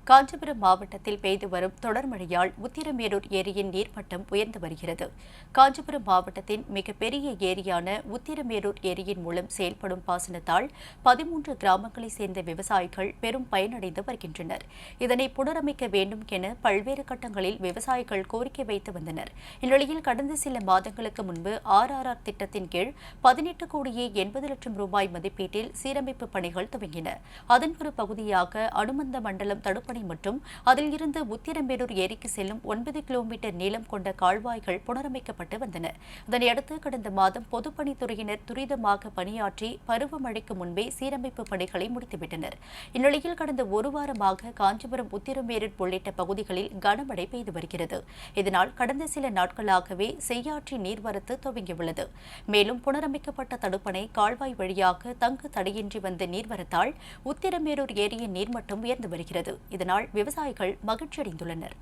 காஞ்சிபுரம் மாவட்டத்தில் பெய்து வரும் தொடர் மழையால் உத்திரமேரூர் ஏரியின் நீர்மட்டம் உயர்ந்து வருகிறது. காஞ்சிபுரம் மாவட்டத்தின் மிகப்பெரிய ஏரியான உத்திரமேரூர் ஏரியின் மூலம் செயல்படும் பாசனத்தால் 13 கிராமங்களைச் சேர்ந்த விவசாயிகள் பெரும் பயனடைந்து வருகின்றனர். இதனை புனரமைக்க வேண்டும் என பல்வேறு கட்டங்களில் விவசாயிகள் கோரிக்கை வைத்து வந்தனர். இந்நிலையில் கடந்த சில மாதங்களுக்கு முன்பு RRR திட்டத்தின் கீழ் 18 கோடியே 80 லட்சம் ரூபாய் மதிப்பீட்டில் சீரமைப்பு பணிகள் துவங்கின. அதன் ஒரு பகுதியாக அனுமந்த மண்டலம் தடுப்பணை மற்றும் அதில் இருந்து உத்திரமேரூர் ஏரிக்கு செல்லும் 9 கிலோமீட்டர் நீளம் கொண்ட கால்வாய்கள் புனரமைக்கப்பட்டு வந்தன. இதனையடுத்து கடந்த மாதம் பொதுப்பணித்துறையினர் துரிதமாக பணியாற்றி பருவமழைக்கு முன்பே சீரமைப்பு பணிகளை முடித்துவிட்டனர். இந்நிலையில் கடந்த ஒரு வாரமாக காஞ்சிபுரம் உத்திரமேரூர் உள்ளிட்ட பகுதிகளில் கனமழை பெய்து வருகிறது. இதனால் கடந்த சில நாட்களாகவே செய்யாற்றி நீர்வரத்து துவங்கியுள்ளது. மேலும் புனரமைக்கப்பட்ட தடுப்பணை கால்வாய் வழியாக தங்கு தடையின்றி வந்த நீர்வரத்தால் உத்திரமேரூர் ஏரியின் நீர்மட்டம் உயர்ந்து வருகிறது. இதனால் விவசாயிகள் மகிழ்ச்சியடைந்துள்ளனர்.